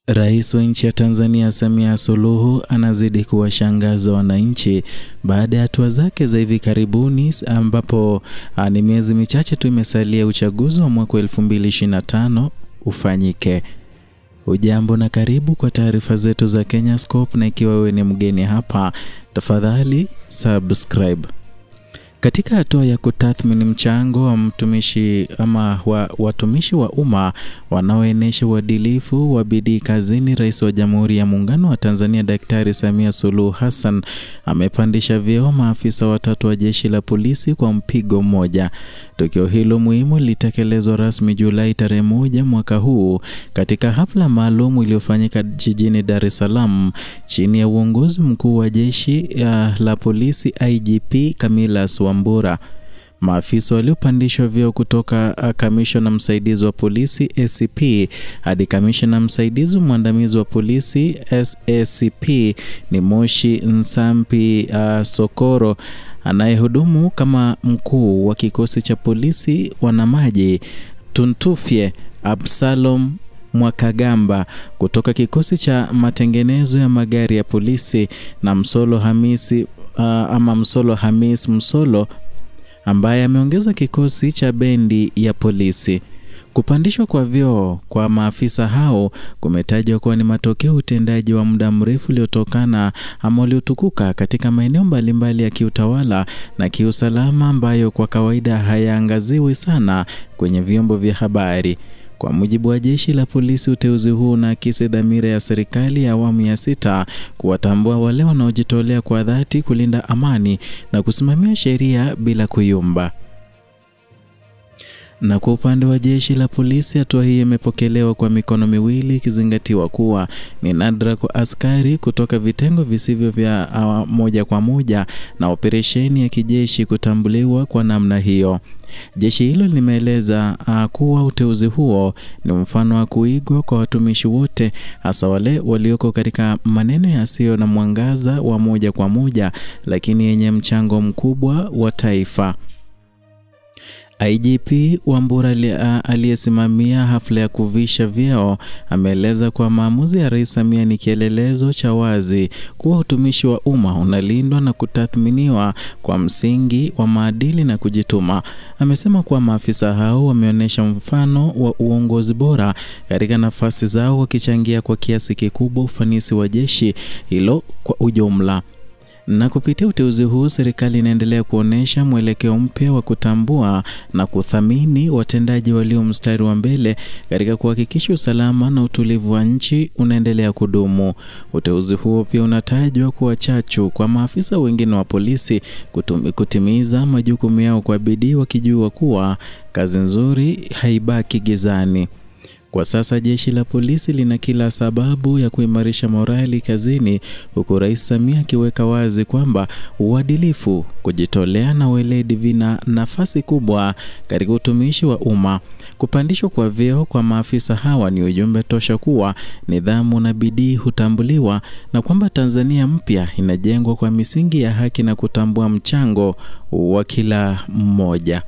Rais wa nchi ya Tanzania Samia Suluhu anazidi kuwashangaza wananchi baada ya hatua zake za hivi karibuni, ambapo ni miezi michache tu imesalia uchaguzi wa mwaka 2025 ufanyike. Ujambo na karibu kwa taarifa zetu za Kenyascope, na ikiwa wewe ni mgeni hapa, tafadhali subscribe. Katika hatua ya kutathmini mchango wa mtumishi ama watumishi wa umma wanaoenesha uadilifu wa bidii kazini, Rais wa Jamhuri ya Muungano wa Tanzania Daktari Samia Suluhu Hassan amepandisha vyeo maafisa watatu wa jeshi la polisi kwa mpigo mmoja. Tukio hilo muhimu lilitekelezwa rasmi Julai tarehe 1 mwaka huu katika hafla maalum iliyofanyika jijini Dar es Salaam chini ya uongozi mkuu wa jeshi la polisi IGP Camillus Wambura. Maafisa waliopandishwa vyeo kutoka kamishna msaidizi wa polisi ACP hadi kamishna msaidizi mwandamizi wa polisi SACP ni Moshi Nsampi Sokoro, anayehudumu kama mkuu wa kikosi cha polisi wanamaji Tuntufye Absalom Mwakagamba kutoka kikosi cha matengenezo ya magari ya polisi, na Msolo Hamis Msolo ambaye ameongeza kikosi cha bendi ya polisi. Kupandishwa kwa vyeo kwa maafisa hao kumetajwa kuwa ni matokeo utendaji wa muda mrefu uliotokana ama uliotukuka katika maeneo mbalimbali ya kiutawala na kiusalama ambayo kwa kawaida hayaangaziwi sana kwenye vyombo vya habari. Kwa mujibu wa jeshi la polisi, uteuzi huu unaakisi dhamira ya serikali ya awamu ya 6 kuwatambua wale wanaojitolea kwa dhati kulinda amani na kusimamia sheria bila kuyumba. Na kwa upande wa jeshi la polisi, hatua hii imepokelewa kwa mikono miwili, ikizingatiwa kuwa ni nadra kwa askari kutoka vitengo visivyo vya moja kwa moja na operesheni ya kijeshi kutambuliwa kwa namna hiyo. Jeshi hilo limeeleza kuwa uteuzi huo ni mfano wa kuigwa kwa watumishi wote, hasa wale walioko katika maneno yasiyo na mwangaza wa moja kwa moja lakini yenye mchango mkubwa wa taifa. IGP Wambura aliyesimamia hafla ya kuvisha vyeo ameeleza kuwa maamuzi ya Rais Samia ni kielelezo cha wazi kuwa utumishi wa umma unalindwa na kutathminiwa kwa msingi wa maadili na kujituma. Amesema kuwa maafisa hao wameonyesha mfano wa uongozi bora katika nafasi zao, wakichangia kwa kiasi kikubwa ufanisi wa jeshi hilo kwa ujumla. Na kupitia uteuzi huu, serikali inaendelea kuonesha mwelekeo mpya wa kutambua na kuthamini watendaji walio mstari wa mbele katika kuhakikisha usalama na utulivu wa nchi unaendelea kudumu. Uteuzi huo pia unatajwa kuwa chachu kwa maafisa wengine wa polisi kutimiza majukumu yao kwa bidii, wakijua kuwa kazi nzuri haibaki gizani. Kwa sasa jeshi la polisi lina kila sababu ya kuimarisha morali kazini, huku Rais Samia akiweka wazi kwamba uadilifu, kujitolea na weledi vina nafasi kubwa katika utumishi wa umma. Kupandishwa kwa vyeo kwa maafisa hawa ni ujumbe tosha kuwa nidhamu na bidii hutambuliwa na kwamba Tanzania mpya inajengwa kwa misingi ya haki na kutambua mchango wa kila mmoja.